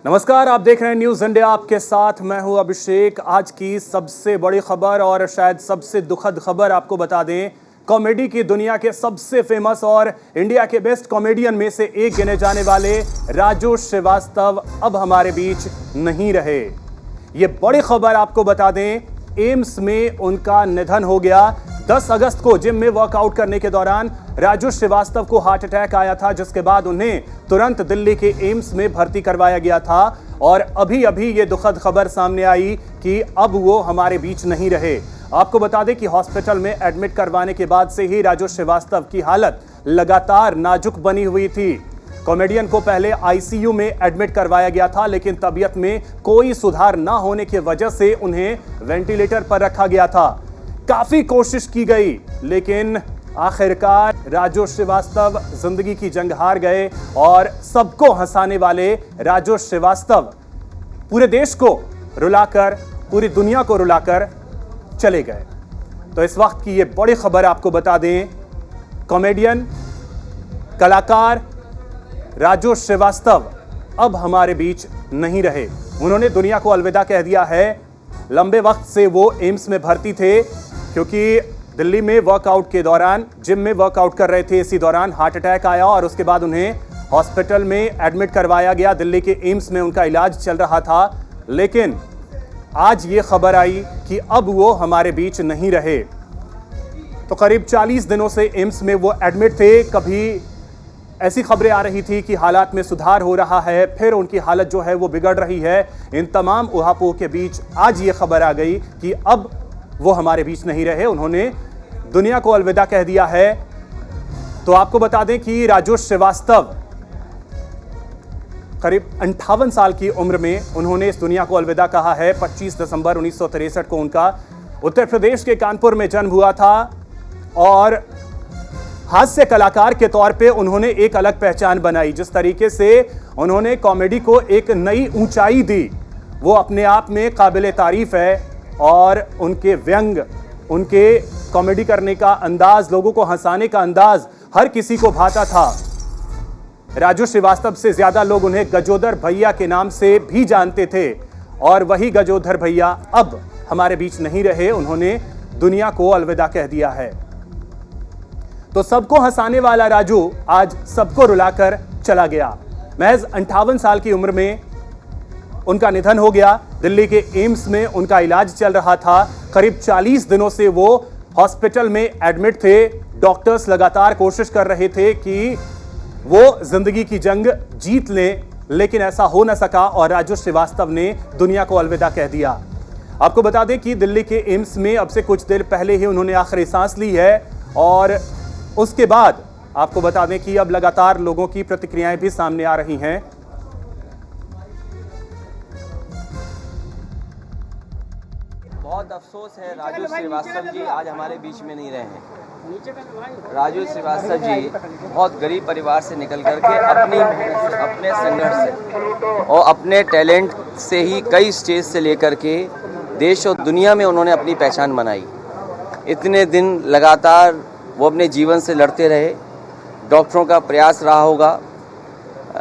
नमस्कार, आप देख रहे हैं न्यूज़ इंडिया। आपके साथ मैं हूं अभिषेक। आज की सबसे बड़ी खबर और शायद सबसे दुखद खबर आपको बता दें, कॉमेडी की दुनिया के सबसे फेमस और इंडिया के बेस्ट कॉमेडियन में से एक गिने जाने वाले राजू श्रीवास्तव अब हमारे बीच नहीं रहे। ये बड़ी खबर आपको बता दें, एम्स में उनका निधन हो गया। 10 अगस्त को जिम में वर्कआउट करने के दौरान राजू श्रीवास्तव को हार्ट अटैक आया था, जिसके बाद उन्हें तुरंत दिल्ली के एम्स में भर्ती करवाया गया था। और अभी अभी ये दुखद खबर सामने आई कि अब वो हमारे बीच नहीं रहे। आपको बता दें कि हॉस्पिटल में एडमिट करवाने के बाद से ही राजू श्रीवास्तव की हालत लगातार नाजुक बनी हुई थी। कॉमेडियन को पहले आईसीयू में एडमिट करवाया गया था, लेकिन तबीयत में कोई सुधार ना होने की वजह से उन्हें वेंटिलेटर पर रखा गया था। काफी कोशिश की गई, लेकिन आखिरकार राजू श्रीवास्तव जिंदगी की जंग हार गए और सबको हंसाने वाले राजू श्रीवास्तव पूरे देश को रुलाकर, पूरी दुनिया को रुलाकर चले गए। तो इस वक्त की ये बड़ी खबर आपको बता दें, कॉमेडियन, कलाकार राजू श्रीवास्तव अब हमारे बीच नहीं रहे। उन्होंने दुनिया को अलविदा कह दिया है। लंबे वक्त से वो एम्स में भर्ती थे, क्योंकि दिल्ली में वर्कआउट के दौरान, जिम में वर्कआउट कर रहे थे, इसी दौरान हार्ट अटैक आया और उसके बाद उन्हें हॉस्पिटल में एडमिट करवाया गया। दिल्ली के एम्स में उनका इलाज चल रहा था, लेकिन आज ये खबर आई कि अब वो हमारे बीच नहीं रहे। तो करीब 40 दिनों से एम्स में वो एडमिट थे। कभी ऐसी खबरें आ रही थी कि हालात में सुधार हो रहा है, फिर उनकी हालत जो है वो बिगड़ रही है। इन तमाम उहापोह के बीच आज ये खबर आ गई कि अब वो हमारे बीच नहीं रहे, उन्होंने दुनिया को अलविदा कह दिया है। तो आपको बता दें कि राजू श्रीवास्तव करीब 58 साल की उम्र में उन्होंने इस दुनिया को अलविदा कहा है। 25 दिसंबर 1963 को उनका उत्तर प्रदेश के कानपुर में जन्म हुआ था और हास्य कलाकार के तौर पे उन्होंने एक अलग पहचान बनाई। जिस तरीके से उन्होंने कॉमेडी को एक नई ऊंचाई दी, वो अपने आप में काबिले तारीफ है। और उनके व्यंग, उनके कॉमेडी करने का अंदाज, लोगों को हंसाने का अंदाज हर किसी को भाता था। राजू श्रीवास्तव से ज्यादा लोग उन्हें गजोदर भैया के नाम से भी जानते थे, और वही गजोदर भैया अब हमारे बीच नहीं रहे। उन्होंने दुनिया को अलविदा कह दिया है। तो सबको हंसाने वाला राजू आज सबको रुलाकर चला गया। महज 58 साल की उम्र में उनका निधन हो गया। दिल्ली के एम्स में उनका इलाज चल रहा था। करीब 40 दिनों से वो हॉस्पिटल में एडमिट थे। डॉक्टर्स लगातार कोशिश कर रहे थे कि वो जिंदगी की जंग जीत लें, लेकिन ऐसा हो न सका और राजू श्रीवास्तव ने दुनिया को अलविदा कह दिया। आपको बता दें कि दिल्ली के एम्स में अब से कुछ देर पहले ही उन्होंने आखिरी सांस ली है, और उसके बाद आपको बता दें कि अब लगातार लोगों की प्रतिक्रियाएं भी सामने आ रही हैं। बहुत अफसोस है, राजू श्रीवास्तव जी आज हमारे बीच में नहीं रहे हैं। राजू श्रीवास्तव जी बहुत गरीब परिवार से निकल करके अपनी मेहनत से, अपने संघर्ष से और अपने टैलेंट से ही कई स्टेज से लेकर के देश और दुनिया में उन्होंने अपनी पहचान बनाई। इतने दिन लगातार वो अपने जीवन से लड़ते रहे। डॉक्टरों का प्रयास रहा होगा,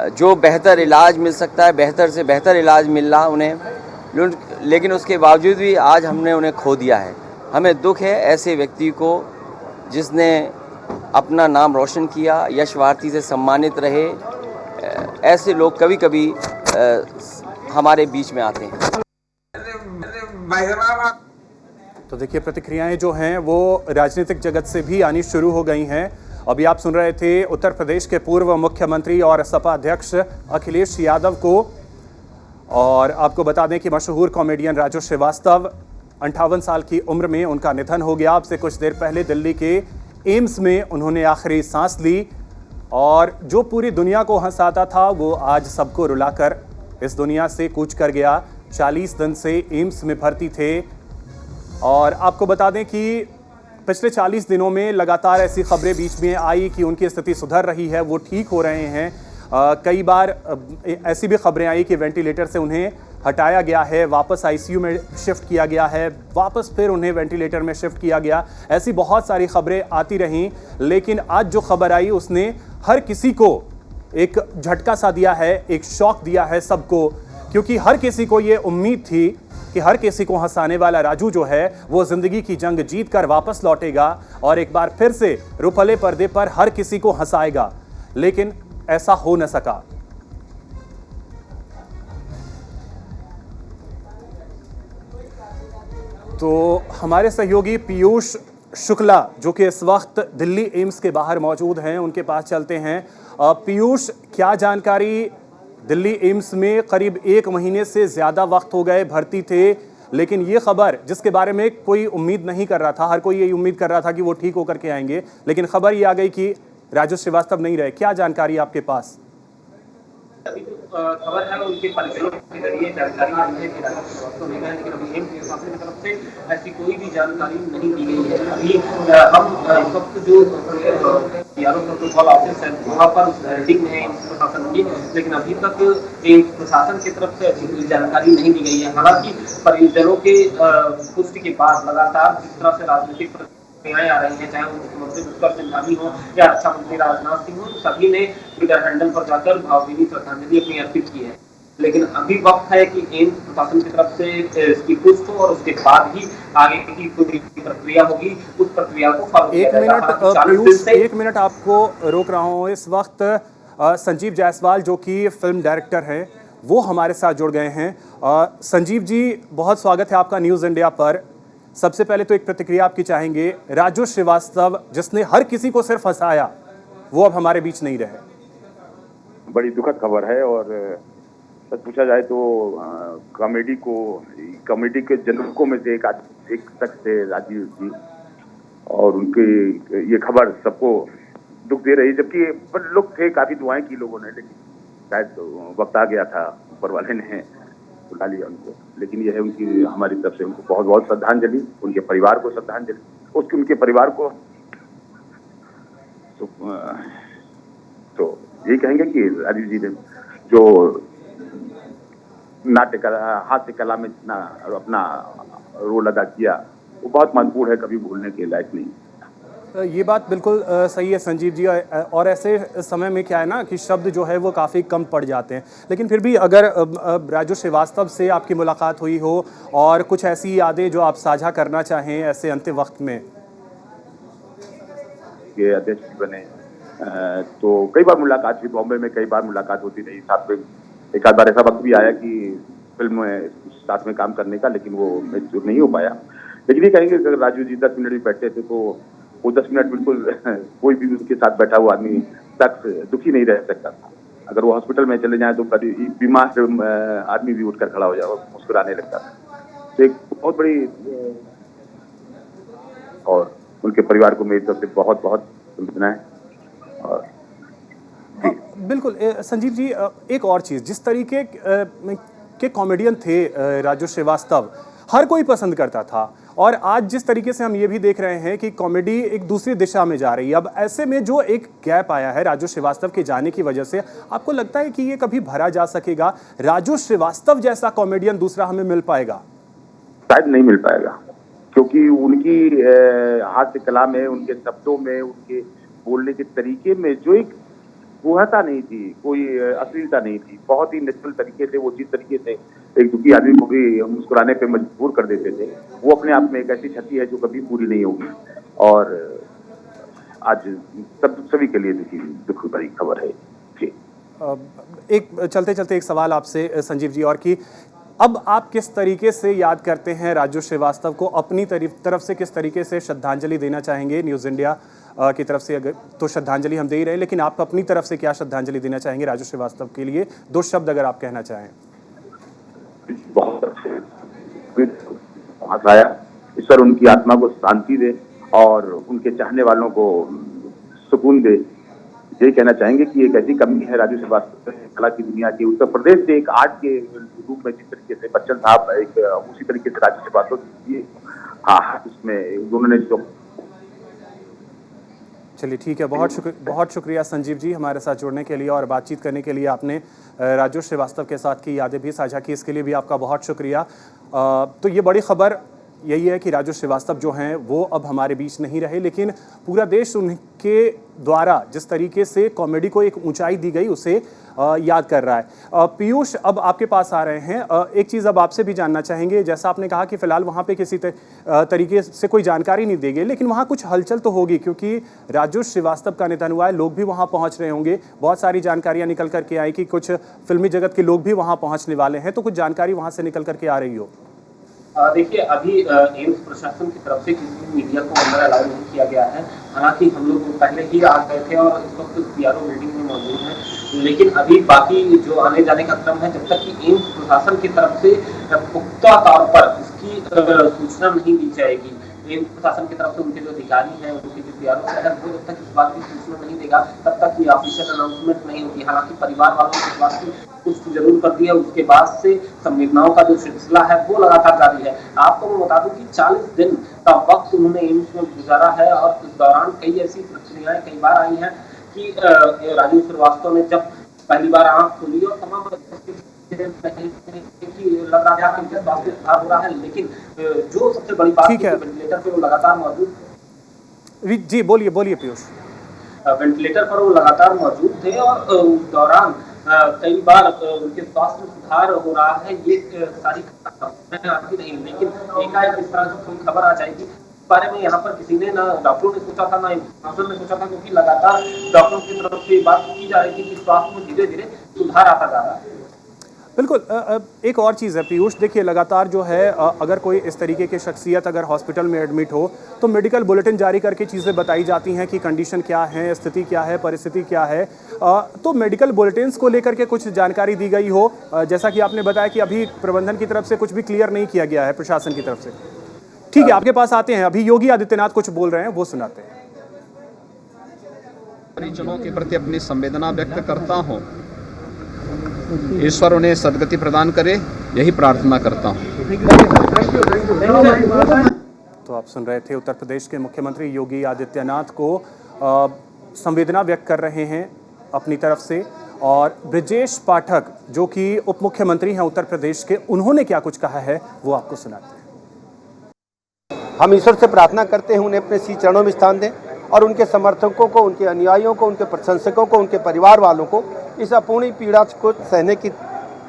जो बेहतर इलाज मिल सकता है, बेहतर से बेहतर इलाज मिल रहा उन्हें, लेकिन उसके बावजूद भी आज हमने उन्हें खो दिया है। हमें दुख है ऐसे व्यक्ति को जिसने अपना नाम रोशन किया, यश भारती से सम्मानित रहे। ऐसे लोग कभी कभी हमारे बीच में आते हैं। तो देखिए, प्रतिक्रियाएं जो हैं वो राजनीतिक जगत से भी आनी शुरू हो गई हैं। अभी आप सुन रहे थे उत्तर प्रदेश के पूर्व मुख्यमंत्री और सपा अध्यक्ष अखिलेश यादव को। और आपको बता दें कि मशहूर कॉमेडियन राजू श्रीवास्तव 58 साल की उम्र में उनका निधन हो गया। अब से कुछ देर पहले दिल्ली के एम्स में उन्होंने आखिरी सांस ली, और जो पूरी दुनिया को हंसाता था वो आज सबको रुलाकर इस दुनिया से कूच कर गया। 40 दिन से एम्स में भर्ती थे। और आपको बता दें कि पिछले 40 दिनों में लगातार ऐसी खबरें बीच में आई कि उनकी स्थिति सुधर रही है, वो ठीक हो रहे हैं। कई बार ऐसी भी खबरें आई कि वेंटिलेटर से उन्हें हटाया गया है, वापस आईसीयू में शिफ्ट किया गया है, वापस फिर उन्हें वेंटिलेटर में शिफ्ट किया गया। ऐसी बहुत सारी खबरें आती रहीं, लेकिन आज जो खबर आई उसने हर किसी को एक झटका सा दिया है, एक शॉक दिया है सबको क्योंकि हर किसी को ये उम्मीद थी कि हर किसी को हंसाने वाला राजू जो है वो जिंदगी की जंग जीत कर वापस लौटेगा और एक बार फिर से रुपले पर्दे पर हर किसी को हंसाएगा, लेकिन ऐसा हो न सका। तो हमारे सहयोगी पीयूष शुक्ला जो कि इस वक्त दिल्ली एम्स के बाहर मौजूद हैं, उनके पास चलते हैं। पीयूष, क्या जानकारी? दिल्ली एम्स में करीब 1 महीने से ज़्यादा वक्त हो गए भर्ती थे, लेकिन ये खबर जिसके बारे में कोई उम्मीद नहीं कर रहा था, हर कोई यही उम्मीद कर रहा था कि वो ठीक होकर के आएंगे, लेकिन खबर ये आ गई कि राजू श्रीवास्तव नहीं रहे। क्या जानकारी आपके पास? अभी जो खबर है उनके परिजनों के जरिए जानकारी मिली है कि राजू श्रीवास्तव नहीं गए, लेकिन अभी एम्स प्रशासन की तरफ से ऐसी कोई भी जानकारी नहीं दी गई है। अभी हम इस वक्त जो पीआरओ प्रोटोकॉल ऑफिस है वहाँ पर हेल्डिंग में है एम्स प्रशासन की, लेकिन अभी तक एम्स प्रशासन की तरफ से ऐसी कोई जानकारी नहीं दी गई है। हालांकि परिजनों के पुष्टि के बाद लगातार जिस तरह से राजनीतिक आ रही है, चाहे वो मुख्यमंत्री डॉक्टर सिंघानी हो या रक्षा मंत्री राजनाथ सिंह हो, सभी ने ट्विटर हैंडल पर जाकर भावभीनी श्रद्धांजलि अपनी अर्पित की है। लेकिन अभी वक्त है कि एम्स प्रशासन की तरफ से इसकी पुष्टि हो और उसके बाद ही आगे की कोई प्रक्रिया होगी, उस प्रक्रिया को फॉलो किया जाएगा। एक मिनट आपको रोक रहा हूँ। इस वक्त संजीव जायसवाल जो कि फिल्म डायरेक्टर हैं वो हमारे साथ जुड़ गए हैं। संजीव जी, बहुत स्वागत है आपका न्यूज़ इंडिया पर। सबसे पहले तो एक प्रतिक्रिया आपकी चाहेंगे। राजू श्रीवास्तव जिसने हर किसी को सिर्फ हंसाया, वो अब हमारे बीच नहीं रहे। बड़ी दुखद खबर है और सच पूछा जाए तो कॉमेडी के जनकों में से एक शख्स है राजीव जी, और उनकी ये खबर सबको दुख दे रही है। जबकि पर लोग थे, काफी दुआएं की लोगों ने, लेकिन शायद वक्त आ गया था, ऊपर वाले ने बुला लिया उनको। लेकिन यह है उनकी, हमारी तरफ से उनको बहुत बहुत श्रद्धांजलि, उनके परिवार को श्रद्धांजलि, उनके परिवार को तो यही कहेंगे कि राजीव जी ने जो नाट्य कला, हास्य कला में इतना अपना रोल अदा किया, वो बहुत महत्वपूर्ण है, कभी भूलने के लायक नहीं। ये बात बिल्कुल सही है संजीव जी। और ऐसे समय में क्या है ना कि शब्द जो है वो काफ़ी कम पड़ जाते हैं, लेकिन फिर भी अगर राजू श्रीवास्तव से आपकी मुलाकात हुई हो और कुछ ऐसी यादें जो आप साझा करना चाहें ऐसे अंतिम वक्त में। ये अध्यक्ष बने तो कई बार मुलाकात हुई, बॉम्बे में कई बार मुलाकात होती रही, साथ में एक आध बार ऐसा वक्त भी आया कि फिल्म में साथ में काम करने का, लेकिन वो नहीं हो पाया। लेकिन ये कहेंगे अगर राजू जी 10 मिनट भी बैठते थे तो वो 10 मिनट बिल्कुल कोई भी उनके साथ बैठा हुआ आदमी तक दुखी नहीं रह सकता था। अगर वो हॉस्पिटल में चले जाए तो कभी बीमार से आदमी भी उठकर खड़ा हो जाए और मुस्कुराने लगता था। तो एक बहुत बड़ी, और उनके परिवार को मेरी तरफ से बहुत बहुत संवेदना है। और बिल्कुल संजीव जी, एक और चीज़, जिस तरीके के कॉमेडियन थे राजू श्रीवास्तव, हर कोई पसंद करता था, और आज जिस तरीके से हम ये भी देख रहे हैं कि कॉमेडी एक दूसरी दिशा में जा रही है, अब ऐसे में जो एक गैप आया है राजू श्रीवास्तव के जाने की वजह से, आपको लगता है कि ये कभी भरा जा सकेगा? राजू श्रीवास्तव जैसा कॉमेडियन दूसरा हमें मिल पाएगा? शायद नहीं मिल पाएगा, क्योंकि उनकी हास्य कला में, उनके शब्दों में, उनके बोलने के तरीके में जो एक गुहता नहीं थी, कोई अश्लीलता नहीं थी, बहुत ही नेचुरल तरीके से वो जिस तरीके से एक दुखी आदमी को भी मुस्कुराने पे मजबूर कर देते थे, वो अपने आप में एक ऐसी क्षति है जो कभी पूरी नहीं होगी। और आज सभी के लिए दुख भरी खबर है जी। एक चलते चलते एक सवाल आपसे संजीव जी, और कि अब आप किस तरीके से याद करते हैं राजू श्रीवास्तव को? अपनी तरफ से किस तरीके से श्रद्धांजलि देना चाहेंगे? न्यूज़ इंडिया की तरफ से अगर तो श्रद्धांजलि हम दे ही रहे हैं, लेकिन आप अपनी तरफ से क्या श्रद्धांजलि देना चाहेंगे राजू श्रीवास्तव के लिए? 2 शब्द अगर आप कहना चाहें। बहुत अच्छे, ईश्वर उनकी आत्मा को शांति दे और उनके चाहने वालों को सुकून दे। यही कहना चाहेंगे कि एक ऐसी कमी है राजू श्रीवास्तव कला की दुनिया की, उत्तर प्रदेश से एक आर्ट के रूप में जिस तरीके से बच्चन साहब एक उसी तरीके से राजू श्रीवास्तव, हाँ, इसमें उन्होंने जो। चलिए ठीक है, बहुत शुक्रिया संजीव जी हमारे साथ जुड़ने के लिए और बातचीत करने के लिए। आपने राजू श्रीवास्तव के साथ की यादें भी साझा की, इसके लिए भी आपका बहुत शुक्रिया। तो ये बड़ी खबर यही है कि राजू श्रीवास्तव जो हैं वो अब हमारे बीच नहीं रहे, लेकिन पूरा देश उनके द्वारा जिस तरीके से कॉमेडी को एक ऊंचाई दी गई उसे याद कर रहा है। पीयूष, अब आपके पास आ रहे हैं। एक चीज़ अब आपसे भी जानना चाहेंगे, जैसा आपने कहा कि फिलहाल वहाँ पे किसी तरीके से कोई जानकारी नहीं दी गई, लेकिन वहाँ कुछ हलचल तो होगी क्योंकि राजू श्रीवास्तव का निधन हुआ है, लोग भी वहाँ पहुँच रहे होंगे, बहुत सारी जानकारियाँ निकल करके आई कि कुछ फिल्मी जगत के लोग भी वहाँ पहुँचने वाले हैं, तो कुछ जानकारी वहाँ से निकल करके आ रही हो? देखिए, अभी एम्स प्रशासन की तरफ से किसी भी मीडिया को अंदर अलाउ नहीं किया गया है। हालांकि हम लोग पहले ही आ गए थे और इस वक्त पीआरओ बिल्डिंग में मौजूद हैं, लेकिन अभी बाकी जो आने जाने का क्रम है, जब तक कि एम्स प्रशासन की तरफ से पुख्ता तौर पर इसकी सूचना नहीं दी जाएगी, एम्स प्रशासन की तरफ से उनके जो अधिकारी हैं, उनके जो पीआरओ है, वो जब तक इस बात की सूचना नहीं देगा तब तक ये ऑफिशियल अनाउंसमेंट नहीं होगी। हालांकि परिवार वालों ने इस बात की पुष्टि जरूर कर दी है, उसके बाद से संवेदनाओं का जो सिलसिला है वो लगातार जारी है। आपको मैं बता दूं कि 40 दिन का वक्त उन्होंने एम्स में गुजारा है और इस दौरान कई ऐसी प्रक्रियाएं कई बार आई हैं कि राजू श्रीवास्तव ने जब पहली बार आंख खोली और तमाम लग रहा था कि उनके स्वास्थ्य सुधार हो रहा है, लेकिन जो सबसे बड़ी बात है वेंटिलेटर पे वो लगातार मौजूद। जी बोलिए पीयूष। वेंटिलेटर पर वो लगातार मौजूद थे और उस दौरान कई बार उनके स्वास्थ्य में सुधार हो रहा है, ये सारी खबरें आती नहीं, लेकिन एकाएक इस तरह की कोई खबर आ जाएगी बारे में यहाँ पर किसी ने, ना डॉक्टरों ने सोचा था, ना इंसान ने सोचा था, क्योंकि लगातार डॉक्टरों की तरफ से बात की जा रही थी कि स्वास्थ्य में धीरे धीरे सुधार आता जा रहा है। बिल्कुल। एक और चीज़ है पीयूष, देखिए लगातार जो है अगर कोई इस तरीके की शख्सियत अगर हॉस्पिटल में एडमिट हो तो मेडिकल बुलेटिन जारी करके चीज़ें बताई जाती हैं कि कंडीशन क्या है, स्थिति क्या है, परिस्थिति क्या है। तो मेडिकल बुलेटिन्स को लेकर के कुछ जानकारी दी गई हो, जैसा कि आपने बताया कि अभी प्रबंधन की तरफ से कुछ भी क्लियर नहीं किया गया है प्रशासन की तरफ से। ठीक है, आपके पास आते हैं। अभी योगी आदित्यनाथ कुछ बोल रहे हैं, वो सुनाते हैं। परिजनों के प्रति अपनी संवेदना व्यक्त करता हूँ, ईश्वर उन्हें सद्गति प्रदान करे, यही प्रार्थना करता हूँ। तो आप सुन रहे थे उत्तर प्रदेश के मुख्यमंत्री योगी आदित्यनाथ को संवेदना व्यक्त कर रहे हैं अपनी तरफ से। और ब्रजेश पाठक जो कि उप मुख्यमंत्री हैं उत्तर प्रदेश के, उन्होंने क्या कुछ कहा है वो आपको सुनाते हैं। हम ईश्वर से प्रार्थना करते हैं उन्हें अपने श्री चरणों में स्थान दें और उनके समर्थकों को, उनके अनुयायियों को, उनके प्रशंसकों को, उनके परिवार वालों को इस अपूर्णीय पीड़ा को सहने की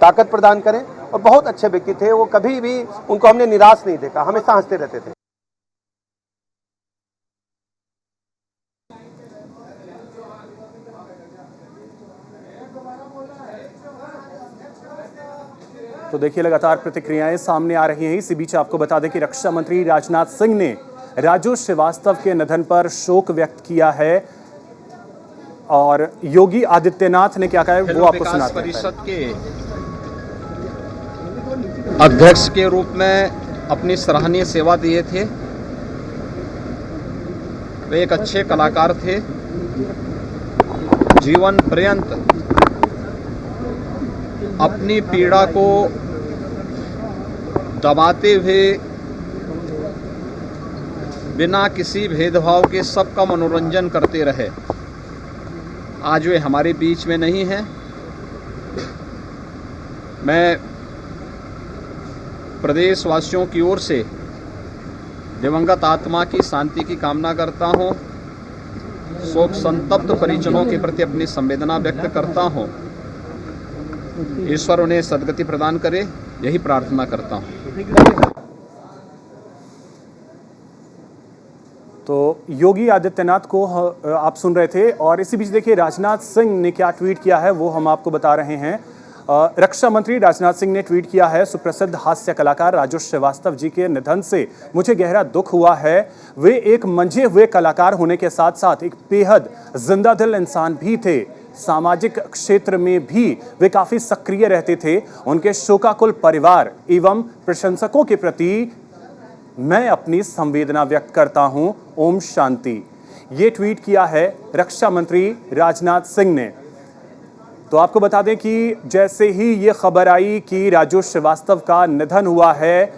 ताकत प्रदान करें। और बहुत अच्छे व्यक्ति थे वो, कभी भी उनको हमने निराश नहीं देखा, हमेशा हंसते रहते थे। तो देखिए लगातार प्रतिक्रियाएं सामने आ रही हैं। इसी बीच आपको बता दें कि रक्षा मंत्री राजनाथ सिंह ने राजू श्रीवास्तव के निधन पर शोक व्यक्त किया है और योगी आदित्यनाथ ने क्या कहा है वो आपको सुनाते हैं। परिषद के अध्यक्ष के रूप में अपनी सराहनीय सेवा दिए थे। वे एक अच्छे कलाकार थे, जीवन पर्यंत अपनी पीड़ा को दबाते हुए बिना किसी भेदभाव के सबका मनोरंजन करते रहे। आज वे हमारे बीच में नहीं हैं। मैं प्रदेशवासियों की ओर से दिवंगत आत्मा की शांति की कामना करता हूं, शोक संतप्त परिजनों के प्रति अपनी संवेदना व्यक्त करता हूं। ईश्वर उन्हें सद्गति प्रदान करे, यही प्रार्थना करता हूं। तो योगी आदित्यनाथ को आप सुन रहे थे। और इसी बीच देखिए राजनाथ सिंह ने क्या ट्वीट किया है वो हम आपको बता रहे हैं। रक्षा मंत्री राजनाथ सिंह ने ट्वीट किया है, सुप्रसिद्ध हास्य कलाकार राजू श्रीवास्तव जी के निधन से मुझे गहरा दुख हुआ है। वे एक मंझे हुए कलाकार होने के साथ साथ एक बेहद जिंदा दिल इंसान भी थे। सामाजिक क्षेत्र में भी वे काफी सक्रिय रहते थे। उनके शोकाकुल परिवार एवं प्रशंसकों के प्रति मैं अपनी संवेदना व्यक्त करता हूं। ओम शांति। ये ट्वीट किया है रक्षा मंत्री राजनाथ सिंह ने। तो आपको बता दें कि जैसे ही ये खबर आई कि राजू श्रीवास्तव का निधन हुआ है,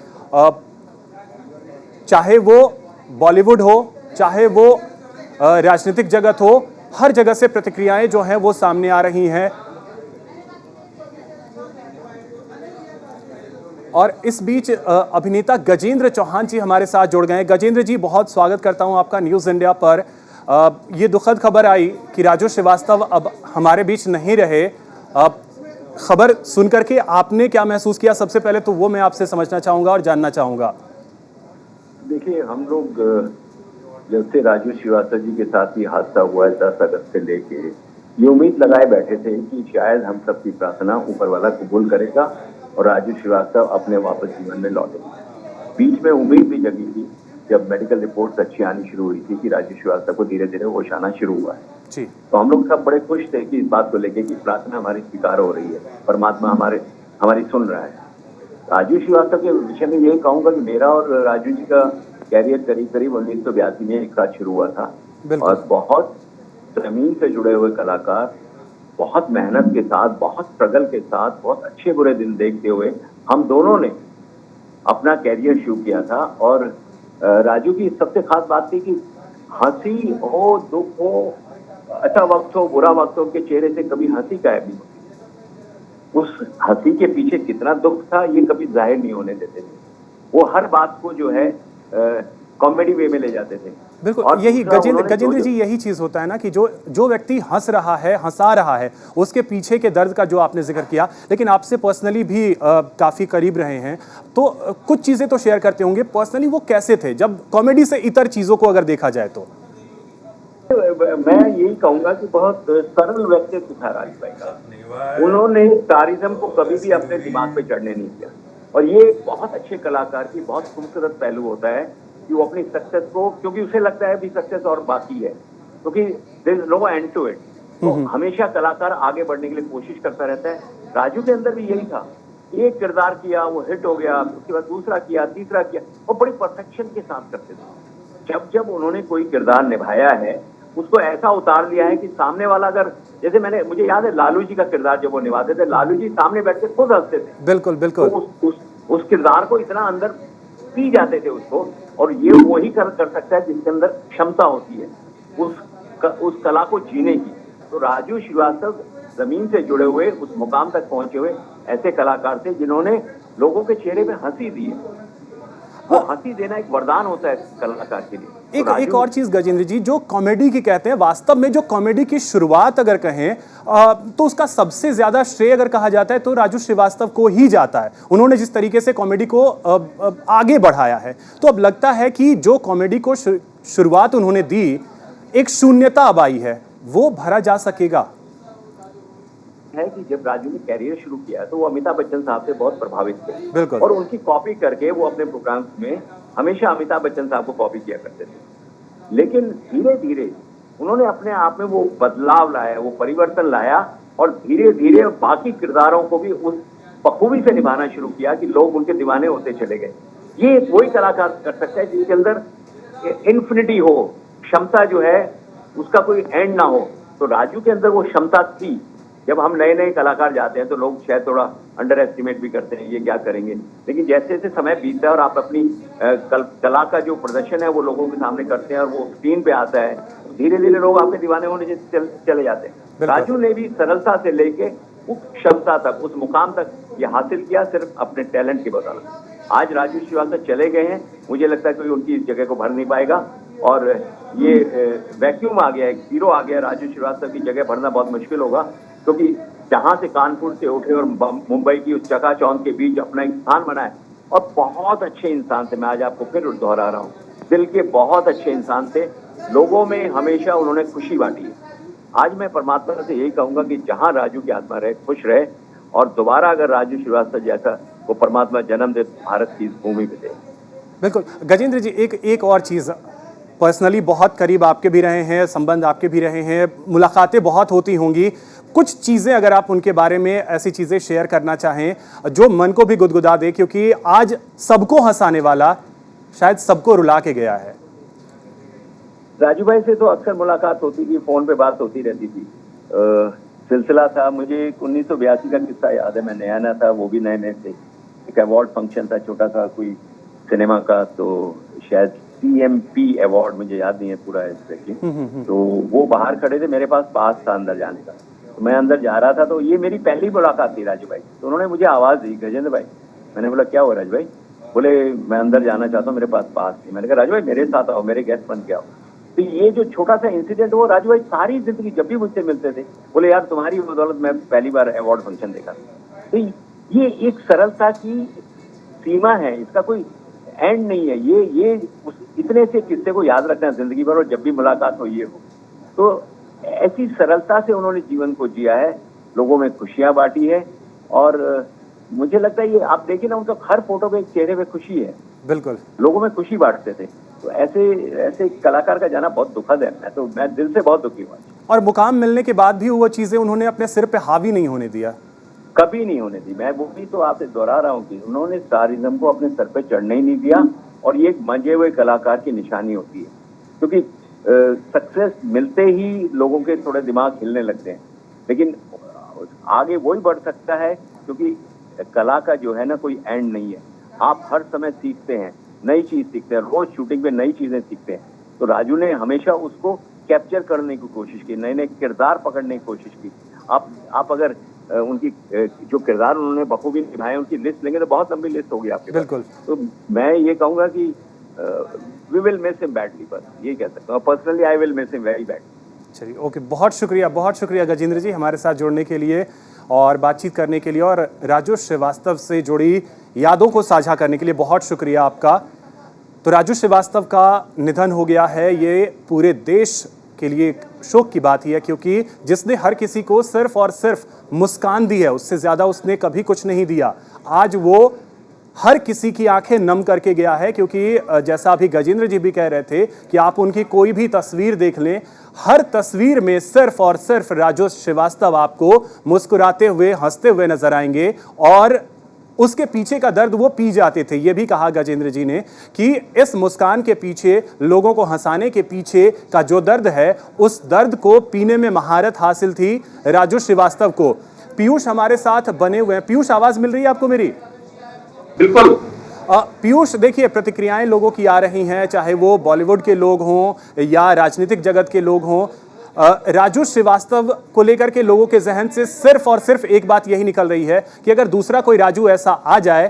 चाहे वो बॉलीवुड हो, चाहे वो राजनीतिक जगत हो, हर जगह से प्रतिक्रियाएं जो हैं वो सामने आ रही हैं। और इस बीच अभिनेता गजेंद्र चौहान जी हमारे साथ जुड़ गए हैं। गजेंद्र जी, बहुत स्वागत करता हूं आपका न्यूज़ इंडिया पर। ये दुखद खबर आई कि राजू श्रीवास्तव अब हमारे बीच नहीं रहे। खबर सुनकर के आपने क्या महसूस किया, सबसे पहले तो वो मैं आपसे समझना चाहूंगा और जानना चाहूंगा। देखिए, हम लोग जब से राजू श्रीवास्तव जी के साथ ही हादसा हुआ है 10 अगस्त से लेके, ये उम्मीद लगाए बैठे थे कि शायद हम सबकी प्रार्थना ऊपर वाला कबूल करेगा और राजू श्रीवास्तव अपने वापस जीवन में लौटेंगे। बीच में उम्मीद भी जगी थी जब मेडिकल रिपोर्ट्स अच्छी आनी शुरू हुई थी कि राजू श्रीवास्तव को धीरे धीरे होश आना शुरू हुआ है जी। तो हम लोग सब बड़े खुश थे कि इस बात को लेके कि प्रार्थना हमारी स्वीकार हो रही है, परमात्मा हमारी सुन रहा है। राजू श्रीवास्तव के विषय में यही कहूंगा कि मेरा और राजू जी का कैरियर करीब करीब 1982 में एक साथ शुरू हुआ था और बहुत जमीन से जुड़े हुए कलाकार, बहुत मेहनत के साथ, बहुत स्ट्रगल के साथ, बहुत अच्छे बुरे दिन देखते हुए हम दोनों ने अपना कैरियर शुरू किया था। और राजू की सबसे खास बात थी कि हंसी हो, दुख हो, अच्छा वक्त हो, बुरा वक्त हो, के चेहरे से कभी हंसी गायब नहीं होती। उस हंसी के पीछे कितना दुख था ये कभी जाहिर नहीं होने देते थे। वो हर बात को जो है कॉमेडी वे में ले जाते थे। बिल्कुल, यही गजेंद्र जी, यही चीज होता है ना कि जो व्यक्ति हंस रहा है, हंसा रहा है, उसके पीछे के दर्द का जो आपने जिक्र किया, लेकिन आपसे पर्सनली भी काफी करीब रहे हैं तो कुछ चीजें तो शेयर करते होंगे। पर्सनली वो कैसे थे जब कॉमेडी से इतर चीजों को अगर देखा जाए तो? मैं यही कहूंगा कि बहुत सरल व्यक्तित्व था राजू भाई का। उन्होंने स्टारिज्म को कभी भी अपने दिमाग पे चढ़ने नहीं दिया और ये बहुत अच्छे कलाकार की बहुत खूबसूरत पहलू होता है कि वो अपनी सक्सेस को, क्योंकि उसे लगता है भी सक्सेस और बाकी है, क्योंकि there is no end to it, तो हमेशा कलाकार आगे बढ़ने के लिए कोशिश करता रहता है। राजू के अंदर भी यही था, एक किरदार किया, वो हिट हो गया, उसके बाद दूसरा किया, तीसरा किया, और बड़ी परफेक्शन के साथ करते थे। जब जब उन्होंने कोई किरदार निभाया है उसको ऐसा उतार लिया है कि सामने वाला, अगर जैसे मुझे याद है लालू जी का किरदार जब वो निभाते थे, लालू जी सामने बैठ के खुद हंसते थे। बिल्कुल बिल्कुल। तो उस किरदार को इतना अंदर पी जाते थे उसको, और ये वही कर सकता है जिसके अंदर क्षमता होती है उस कला को जीने की। तो राजू श्रीवास्तव जमीन से जुड़े हुए उस मुकाम तक पहुंचे हुए ऐसे कलाकार थे जिन्होंने लोगों के चेहरे पे हंसी दी है। वो हंसी देना एक वरदान होता है कलाकार के लिए। एक और चीज गजेंद्र जी, जो कॉमेडी की कहते हैं, वास्तव में जो कॉमेडी की शुरुआत अगर कहें तो उसका सबसे ज्यादा श्रेय अगर कहा जाता है तो राजू श्रीवास्तव को ही जाता है। उन्होंने जिस तरीके से कॉमेडी को आगे बढ़ाया है, तो अब लगता है कि जो कॉमेडी को शुरुआत उन्होंने दी, एक शून्यता अब आई है, वो भरा जा सकेगा? है कि जब राजू ने कैरियर शुरू किया तो वो अमिताभ बच्चन साहब से बहुत प्रभावित थे। बिल्कुल। और उनकी कॉपी करके वो अपने प्रोग्राम्स में हमेशा अमिताभ बच्चन साहब को कॉपी किया करते थे। लेकिन धीरे धीरे उन्होंने अपने आप में वो बदलाव लाया, वो परिवर्तन लाया और धीरे धीरे बाकी किरदारों को भी उस बखूबी से निभाना शुरू किया कि लोग उनके दीवाने होते चले गए। ये वही कलाकार कर सकता है जिसके अंदर इन्फिनिटी हो, क्षमता जो है उसका कोई एंड ना हो। तो राजू के अंदर वो क्षमता थी। जब हम नए नए कलाकार जाते हैं तो लोग शायद थोड़ा अंडर एस्टिमेट भी करते हैं, ये क्या करेंगे, लेकिन जैसे जैसे समय बीतता है और आप अपनी कला का जो प्रदर्शन है वो लोगों के सामने करते हैं और वो स्क्रीन पे आता है, धीरे धीरे लोग आपके दीवाने होने चले जाते हैं। राजू ने भी सरलता से लेके उस क्षमता तक, उस मुकाम तक ये हासिल किया सिर्फ अपने टैलेंट की बदौलत। आज राजू श्रीवास्तव चले गए हैं, मुझे लगता है कोई उनकी इस जगह को भर नहीं पाएगा और ये वैक्यूम आ गया, एक जीरो आ गया। राजू श्रीवास्तव की जगह भरना बहुत मुश्किल होगा, क्योंकि जहां से कानपुर से उठे और मुंबई की उस चकाचौंध के बीच अपना एक स्थान बनाए और बहुत अच्छे इंसान थे। मैं आज आपको फिर दोहरा रहा हूँ, दिल के बहुत अच्छे इंसान थे, लोगों में हमेशा उन्होंने खुशी बांटी है। आज मैं परमात्मा से यही कहूंगा कि जहां राजू की आत्मा रहे, खुश रहे और दोबारा अगर राजू श्रीवास्तव जैसा वो परमात्मा जन्म दे भारत की इस भूमि पे दे। बिल्कुल। गजेंद्र जी, एक और चीज़, पर्सनली बहुत करीब आपके भी रहे हैं, संबंध आपके भी रहे हैं, मुलाकातें बहुत होती होंगी, कुछ चीज़ें अगर आप उनके बारे में ऐसी चीज़ें शेयर करना चाहें जो मन को भी गुदगुदा दे, क्योंकि आज सबको हंसाने वाला शायद सबको रुला के गया है। राजू भाई से तो अक्सर मुलाकात होती थी, फोन पे बात होती रहती थी, सिलसिला था। मुझे 1982 का किस्सा याद है, मैं नया नया था, वो भी नए नए थे। एक अवार्ड फंक्शन था छोटा सा कोई सिनेमा का, तो शायद CMP अवार्ड, मुझे याद नहीं है पूरा एग्जैक्टली। तो वो बाहर खड़े थे, मेरे पास पास था अंदर जाने का, तो मैं अंदर जा रहा था, तो ये मेरी पहली मुलाकात थी राजू भाई। तो उन्होंने मुझे आवाज़ दी, गजेंद्र भाई। मैंने बोला क्या हुआ राज भाई? बोले मैं अंदर जाना चाहता हूँ, मेरे पास पास थी। मैंने कहा राजू भाई मेरे साथ आओ, मेरे गेस्ट बन के आओ। तो ये जो छोटा सा इंसिडेंट, वो राजू भाई सारी जिंदगी जब भी मुझसे मिलते थे बोले यार तुम्हारी बदौलत मैं पहली बार अवार्ड फंक्शन देखा। तो ये एक सरलता की सीमा है, इसका कोई एंड नहीं है। ये इतने से किस्से को याद रखना जिंदगी भर, और जब भी मुलाकात हो ये हो। तो ऐसी सरलता से उन्होंने जीवन को जिया है, लोगों में खुशियां बांटी है। और मुझे लगता है ये आप देखिए ना, उनका हर फोटो पे एक चेहरे पे खुशी है, बिल्कुल लोगों में खुशी बांटते थे। तो ऐसे कलाकार का जाना बहुत दुखद है। मैं दिल से बहुत दुखी हुआ। और मुकाम मिलने के बाद भी वो चीजें उन्होंने अपने सिर पे हावी नहीं होने दिया, कभी नहीं होने दी। मैं वो भी तो आपसे दोहरा रहा हूँ कि उन्होंने स्टारिज्म को अपने सर पे चढ़ने ही नहीं दिया। और ये एक मंजे हुए कलाकार की निशानी होती है, क्योंकि सक्सेस मिलते ही लोगों के थोड़े दिमाग हिलने लगते हैं, लेकिन आगे वही बढ़ सकता है, क्योंकि कला का जो है ना कोई एंड नहीं है। आप हर समय सीखते हैं, नई चीज सीखते हैं, रोज शूटिंग में नई चीजें सीखते हैं। तो राजू ने हमेशा उसको कैप्चर करने की कोशिश की, नए नए किरदार पकड़ने की कोशिश की। आप अगर उनकी जो किरदार उन्होंने बखूबी निभाए उनकी लिस्ट लेंगे तो बहुत लंबी लिस्ट होगी आपके पास। बिल्कुल। तो मैं ये कहूंगा कि we will miss him badly, बस ये कह सकता हूँ। Personally I will miss him very bad. चलिए ओके, बहुत शुक्रिया गजेंद्र जी हमारे साथ जुड़ने के लिए और बातचीत करने के लिए, और राजू श्रीवास्तव से जुड़ी यादों को साझा करने के लिए बहुत शुक्रिया आपका। तो राजू श्रीवास्तव का निधन हो गया है, ये पूरे देश के लिए एक शोक की बात ही है, क्योंकि जिसने हर किसी को सिर्फ और सिर्फ मुस्कान दी है, उससे ज़्यादा उसने कभी कुछ नहीं दिया। आज वो हर किसी की आंखें नम करके गया है, क्योंकि जैसा अभी गजेंद्र जी भी कह रहे थे कि आप उनकी कोई भी तस्वीर देख लें, हर तस्वीर में सिर्फ और सिर्फ राजू श्रीवास्तव आपको मुस्कुराते हुए, हंसते हुए नजर आएंगे, और उसके पीछे का दर्द वो पी जाते थे। ये भी कहा गजेंद्र जी ने कि इस मुस्कान के पीछे, लोगों को हंसाने के पीछे का जो दर्द है, उस दर्द को पीने में महारत हासिल थी राजू श्रीवास्तव को। पीयूष हमारे साथ बने हुए हैं। पीयूष, आवाज मिल रही है आपको मेरी? बिल्कुल। पीयूष, देखिए प्रतिक्रियाएं लोगों की आ रही हैं, चाहे वो बॉलीवुड के लोग हों या राजनीतिक जगत के लोग हों। राजू श्रीवास्तव को लेकर के लोगों के जहन से सिर्फ और सिर्फ एक बात यही निकल रही है कि अगर दूसरा कोई राजू ऐसा आ जाए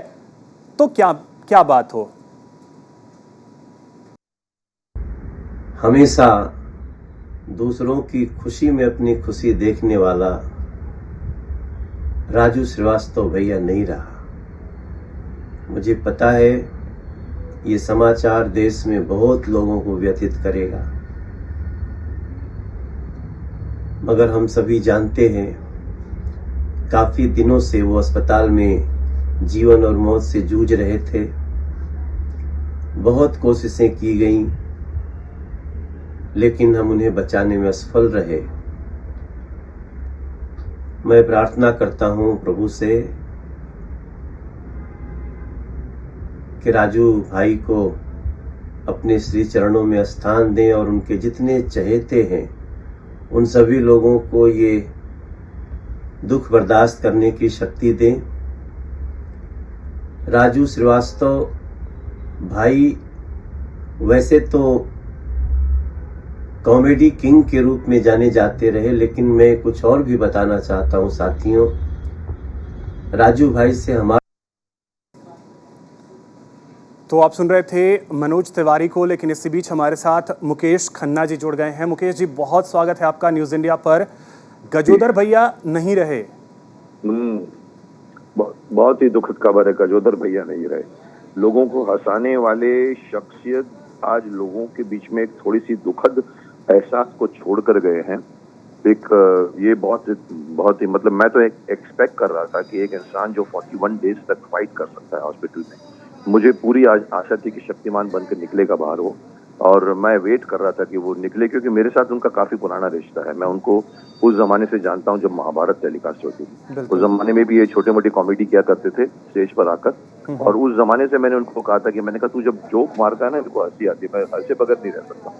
तो क्या बात हो। हमेशा दूसरों की खुशी में अपनी खुशी देखने वाला राजू श्रीवास्तव भैया नहीं रहा। मुझे पता है ये समाचार देश में बहुत लोगों को व्यथित करेगा, मगर हम सभी जानते हैं काफी दिनों से वो अस्पताल में जीवन और मौत से जूझ रहे थे। बहुत कोशिशें की गईं, लेकिन हम उन्हें बचाने में असफल रहे। मैं प्रार्थना करता हूं प्रभु से कि राजू भाई को अपने श्री चरणों में स्थान दें और उनके जितने चहेते हैं उन सभी लोगों को ये दुख बर्दाश्त करने की शक्ति दें। राजू श्रीवास्तव भाई वैसे तो कॉमेडी किंग के रूप में जाने जाते रहे, लेकिन मैं कुछ और भी बताना चाहता हूं साथियों। राजू भाई से हमारा, तो आप सुन रहे थे मनोज तिवारी को, लेकिन इसी बीच हमारे साथ मुकेश खन्ना जी जुड़ गए हैं। मुकेश जी, बहुत स्वागत है आपका न्यूज़ इंडिया पर। गजोदर भैया नहीं रहे। बहुत ही दुखद खबर है, गजोदर भैया नहीं रहे। लोगों को हंसाने वाले शख्सियत आज लोगों के बीच में एक थोड़ी सी दुखद एहसास को छोड़कर गए हैं। ये बहुत ही मतलब मैं तो एक्सपेक्ट कर रहा था कि एक इंसान जो 41 डेज तक फाइट कर सकता है हॉस्पिटल में, मुझे पूरी आशा थी कि शक्तिमान बनकर निकलेगा बाहर वो, और मैं वेट कर रहा था कि वो निकले, क्योंकि मेरे साथ उनका काफी पुराना रिश्ता है। मैं उनको उस जमाने से जानता हूं जब महाभारत टेलीकास्ट होती थी। उस जमाने में भी ये छोटे मोटी कॉमेडी किया करते थे स्टेज पर आकर, और उस जमाने से मैंने उनको कहा था कि मैंने कहा तू जब जोक मारता है ना इनको हंसी आती है, मैं हंसे बगैर नहीं रह सकता।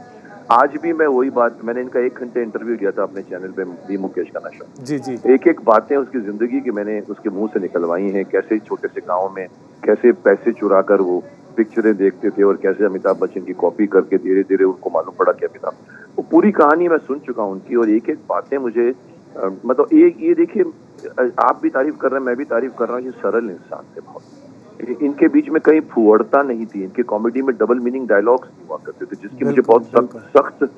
आज भी मैं वही बात, मैंने इनका 1 घंटे इंटरव्यू दिया था अपने चैनल पे, दी मुकेश का नशा जी। एक बातें उसकी जिंदगी की मैंने उसके मुंह से निकलवाई हैं। कैसे छोटे से गाँव में कैसे पैसे चुरा कर वो पिक्चरें देखते थे, और कैसे अमिताभ बच्चन की कॉपी करके धीरे धीरे उनको मालूम पड़ा कि अमिताभ, वो पूरी कहानी मैं सुन चुका हूं उनकी। और एक बातें मुझे मतलब ये देखिए, आप भी तारीफ कर रहे हैं, मैं भी तारीफ कर रहा हूँ, ये सरल इंसान थे बहुत। इनके बीच में कहीं फुहड़ता नहीं थी, इनके कॉमेडी में डबल मीनिंग डायलॉग्स नहीं हुआ करते थे, जिसकी मुझे बहुत सख्त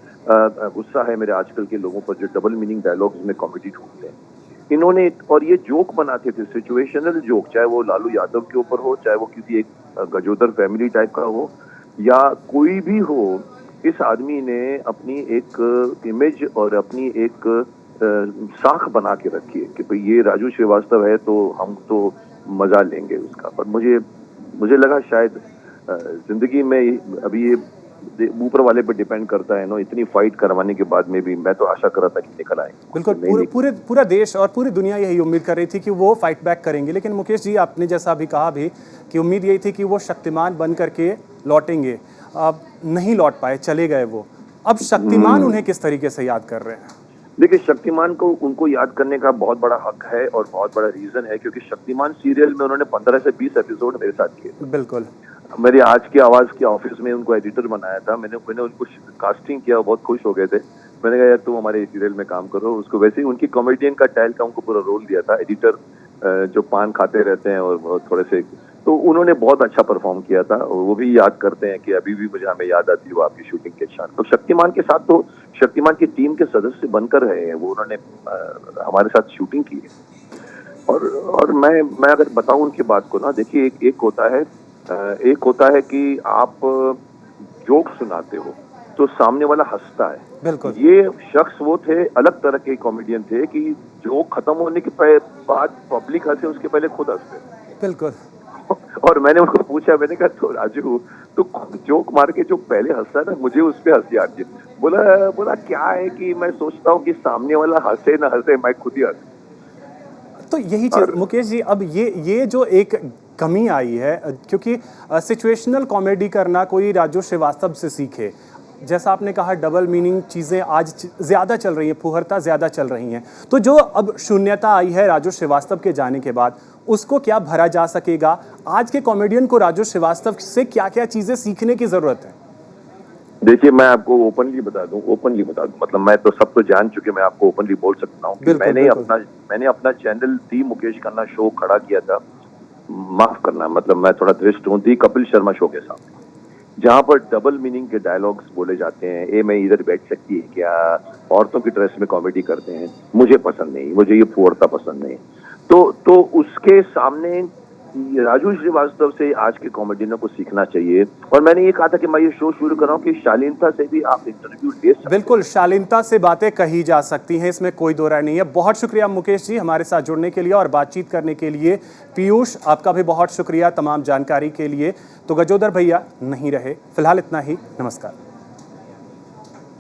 गुस्सा है मेरे आजकल के लोगों पर जो डबल मीनिंग डायलॉग्स में कॉमेडी ढूंढते हैं। इन्होंने और ये जोक बनाते थे, सिचुएशनल जोक, चाहे वो लालू यादव के ऊपर हो, चाहे वो किसी एक गजोदर फैमिली टाइप का हो या कोई भी हो। इस आदमी ने अपनी एक इमेज और अपनी एक साख बना के रखी है कि भाई ये राजू श्रीवास्तव है तो हम तो मजा लेंगे उसका। पर मुझे लगा शायद जिंदगी में अभी ये ऊपर वाले पे डिपेंड करता है ना, इतनी फाइट करवाने के बाद में भी मैं तो आशा कर रहा था कि निकल आए। बिल्कुल, पूरा देश और पूरी दुनिया यही उम्मीद कर रही थी कि वो फाइट बैक करेंगे, लेकिन मुकेश जी आपने जैसा अभी कहा भी कि उम्मीद यही थी कि वो शक्तिमान बन करके लौटेंगे, अब नहीं लौट पाए, चले गए वो। अब शक्तिमान उन्हें किस तरीके से याद कर रहे हैं? देखिए, शक्तिमान को उनको याद करने का बहुत बड़ा हक है और बहुत बड़ा रीजन है, क्योंकि शक्तिमान सीरियल में उन्होंने 15 से 20 एपिसोड मेरे साथ किए। बिल्कुल, मेरे आज की आवाज के ऑफिस में उनको एडिटर बनाया था, मैंने उनको कास्टिंग किया, बहुत खुश हो गए थे। मैंने कहा यार तुम हमारे सीरियल में काम करो। उसको वैसे ही उनकी कॉमेडियन का टाइल का उनको पूरा रोल दिया था, एडिटर जो पान खाते रहते हैं और थोड़े से, तो उन्होंने बहुत अच्छा परफॉर्म किया था। वो भी याद करते हैं कि अभी भी मुझे हमें याद आती है वो आपकी शूटिंग के साथ। तो शक्तिमान के साथ तो शक्तिमान की टीम के सदस्य बनकर रहे हैं वो, उन्होंने हमारे साथ शूटिंग की है। और मैं अगर बताऊं उनकी बात को ना, देखिए एक होता है कि आप जोक सुनाते हो तो सामने वाला हंसता है। बिल्कुल, ये शख्स वो थे, अलग तरह के कॉमेडियन थे कि जोक खत्म होने के बाद पब्लिक हंसे उसके पहले खुद हंसते। बिल्कुल। और मैंने उनको पूछा, मैंने कहा तो राजू तो जोक मार के जो पहले हंसता है ना, मुझे उस पर हंसी आती है। बोला क्या है कि मैं सोचता हूँ कि सामने वाला हंसे ना हंसे, मैं खुद ही हंस। तो यही चीज मुकेश जी, अब ये जो एक कमी आई है, क्योंकि सिचुएशनल कॉमेडी करना कोई राजू श्रीवास्तव से सीखे। जैसा आपने कहा डबल मीनिंग चीज़ें आज ज़्यादा चल रही हैं, फुहरता ज़्यादा चल रही हैं, तो जो अब शून्यता आई है राजू श्रीवास्तव के जाने के बाद, उसको क्या भरा जा सकेगा? आज के कॉमेडियन को राजू श्रीवास्तव से क्या क्या चीज़ें सीखने की ज़रूरत है? देखिए, मैं आपको ओपनली बता दूं, मतलब मैं तो सब तो जान चुके, मैं आपको ओपनली बोल सकता हूँ कि मैंने अपना चैनल दी मुकेश खन्ना शो खड़ा किया था, माफ करना मतलब मैं थोड़ा दृष्ट हूँ, दी कपिल शर्मा शो के सामने, जहाँ पर डबल मीनिंग के डायलॉग्स बोले जाते हैं। ए मैं इधर बैठ सकती है क्या, औरतों की ड्रेस में कॉमेडी करते हैं, मुझे पसंद नहीं, मुझे ये फुहड़ता पसंद नहीं। तो उसके सामने राजू श्रीवास्तव से आज के कॉमेडियनों को सीखना चाहिए। और मैंने ये कहा था कि मैं ये शो शुरू कर रहा हूँ कि शालीनता से भी आप इंटरव्यू ले सकते हैं। बिल्कुल, शालीनता से बातें कही जा सकती हैं, इसमें कोई दो राय नहीं है। बहुत शुक्रिया मुकेश जी हमारे साथ जुड़ने के लिए और बातचीत करने के लिए। पीयूष, आपका भी बहुत शुक्रिया तमाम जानकारी के लिए। तो गजोदर भैया नहीं रहे, फिलहाल इतना ही, नमस्कार।